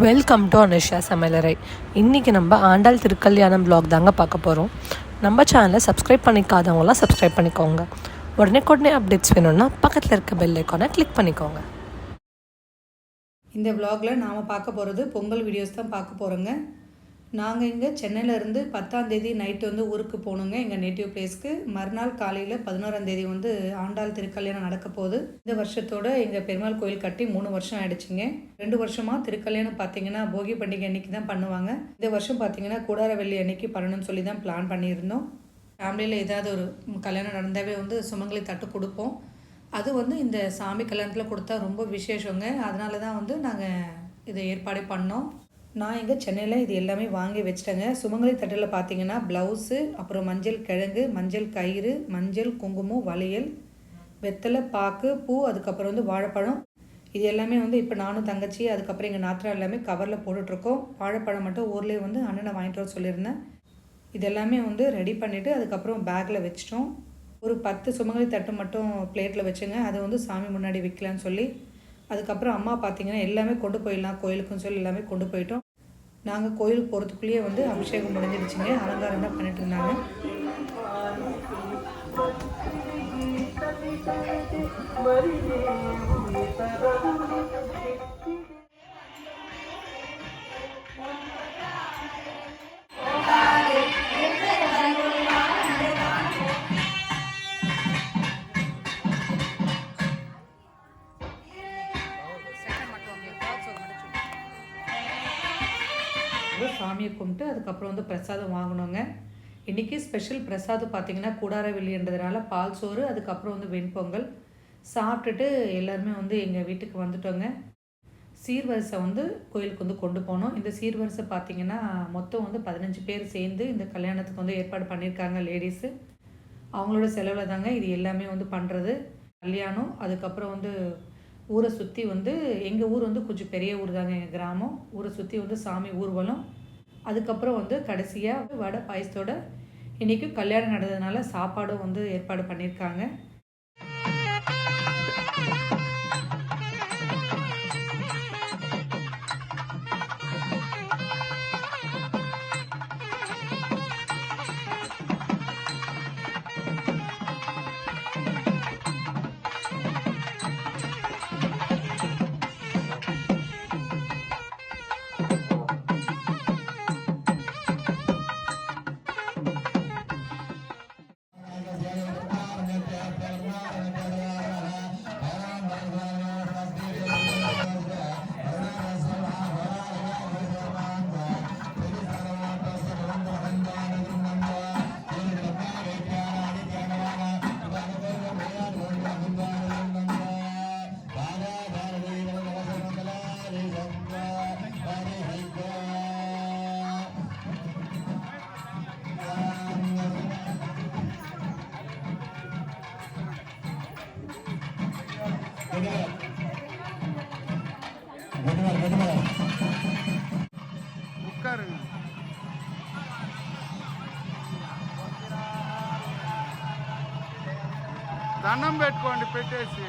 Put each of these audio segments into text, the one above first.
Welcome to Anusha சமையலறை. இன்றைக்கி நம்ம ஆண்டாள் திருக்கல்யாணம் வ்ளாக் தாங்க பார்க்க போகிறோம். நம்ம சேனலை சப்ஸ்கிரைப் பண்ணிக்காதவங்களாம் சப்ஸ்கிரைப் பண்ணிக்கோங்க. உடனே அப்டேட்ஸ் வேணும்னா பக்கத்தில் இருக்க பெல் ஐக்கானை கிளிக் பண்ணிக்கோங்க. இந்த வ்ளாகில் நாம் பார்க்க போகிறது பொங்கல் வீடியோஸ் தான் பார்க்க போகிறோங்க. நாங்கள் இங்கே சென்னையிலேருந்து 10ஆம் தேதி நைட்டு ஊருக்கு போகணுங்க, எங்கள் நேட்டிவ் பிளேஸ்க்கு. மறுநாள் காலையில் 11ஆம் தேதி ஆண்டாள் திருக்கல்யாணம் நடக்க போகுது. இந்த வருஷத்தோட எங்கள் பெருமாள் கோயில் கட்டி 3 வருஷம் ஆகிடுச்சிங்க. 2 வருஷமாக திருக்கல்யாணம் பார்த்திங்கன்னா போகி பண்டிகை அன்றைக்கி தான் பண்ணுவாங்க. இந்த வருஷம் பார்த்திங்கன்னா கூடார வெள்ளி அன்னைக்கு பண்ணணும்னு சொல்லி தான் பிளான் பண்ணியிருந்தோம். ஃபேமிலியில் ஏதாவது ஒரு கல்யாணம் நடந்தாவே சுமங்கலி தட்டு கொடுப்போம். அது இந்த சாமி கல்யாணத்தில் கொடுத்தா ரொம்ப விசேஷங்க. அதனால தான் நாங்கள் இதை ஏற்பாடு பண்ணோம். நான் இங்கே சென்னையில் இது எல்லாமே வாங்கி வச்சிட்டேங்க. சுமங்கலி தட்டில் பார்த்தீங்கன்னா ப்ளவுஸு, அப்புறம் மஞ்சள் கிழங்கு, மஞ்சள் கயிறு, மஞ்சள் குங்குமம், வளையல், வெத்தலை பாக்கு, பூ, அதுக்கப்புறம் வாழைப்பழம். இது எல்லாமே இப்போ நானும் தங்கச்சி அதுக்கப்புறம் எங்கள் நாத்தனார் எல்லாமே கவரில் போட்டுட்ருக்கோம். வாழைப்பழம் மட்டும் ஊர்லேயே அண்ணனை வாங்கிட்டு வர சொல்லியிருந்தேன். இது எல்லாமே ரெடி பண்ணிவிட்டு அதுக்கப்புறம் பேக்கில் வச்சிட்டோம். ஒரு 10 சுமங்கலி தட்டு மட்டும் பிளேட்டில் வச்சுங்க. அதை சாமி முன்னாடி வைக்கலான்னு சொல்லி அதுக்கப்புறம் அம்மா பார்த்திங்கன்னா எல்லாமே கொண்டு போயிடலாம் கோயிலுக்குன்னு சொல்லி எல்லாமே கொண்டு போயிட்டோம். நாங்கள் கோயிலுக்கு போகிறதுக்குள்ளேயே அபிஷேகம் முடிஞ்சிடுச்சிங்க. அலங்காரம் தான் பண்ணிட்டு இருந்தாங்க. சாமியை கும்பிட்டு அதுக்கப்புறம் பிரசாதம் வாங்கினோங்க. இன்றைக்கி ஸ்பெஷல் பிரசாதம் பார்த்திங்கன்னா கூடார வெள்ளின்றதுனால பால் சோறு, அதுக்கப்புறம் வெண்பொங்கல் சாப்பிட்டுட்டு எல்லாருமே எங்கள் வீட்டுக்கு வந்துட்டோங்க. சீர்வரிசை கோயிலுக்கு கொண்டு போனோம். இந்த சீர்வரிசை பார்த்திங்கன்னா மொத்தம் 15 பேர் சேர்ந்து இந்த கல்யாணத்துக்கு ஏற்பாடு பண்ணியிருக்காங்க. லேடிஸு அவங்களோட செலவில் தாங்க இது எல்லாமே பண்ணுறது. கல்யாணம் அதுக்கப்புறம் ஊரை சுற்றி எங்கள் ஊர் கொஞ்சம் பெரிய ஊர் தாங்க, எங்கள் கிராமம். ஊரை சுற்றி சாமி ஊர்வலம், அதுக்கப்புறம் கடைசியாக வடை பாயசத்தோட இன்றைக்கி கல்யாணம் நடந்ததுனால சாப்பாடும் ஏற்பாடு பண்ணியிருக்காங்க. உட்காருங்க. దండం పెట్టుకోండి పెట్టేసి.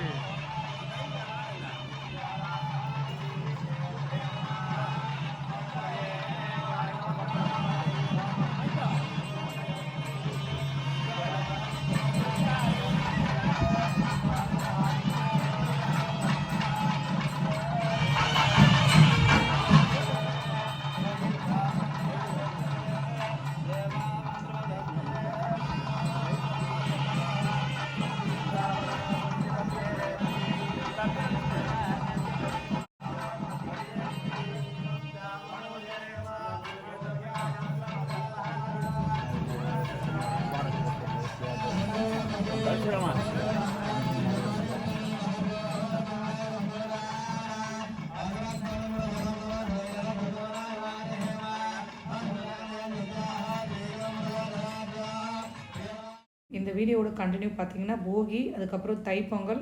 இந்த வீடியோவோட கண்டினியூ பார்த்திங்கன்னா போகி, அதுக்கப்புறம் தைப்பொங்கல்,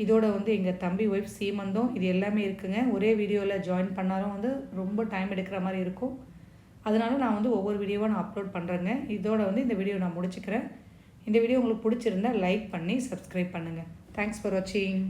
இதோட எங்கள் தம்பி ஒய்ஃப் சீமந்தம், இது எல்லாமே இருக்குங்க. ஒரே வீடியோவில் ஜாயின் பண்ணாலும் ரொம்ப டைம் எடுக்கிற மாதிரி இருக்கும். அதனால் நான் ஒவ்வொரு வீடியோவாக நான் அப்லோட் பண்ணுறேங்க. இதோட இந்த வீடியோ நான் முடிச்சுக்கிறேன். இந்த வீடியோ உங்களுக்கு பிடிச்சிருந்தா லைக் பண்ணி சப்ஸ்கிரைப் பண்ணுங்கள். தேங்க்ஸ் ஃபார் வாட்சிங்.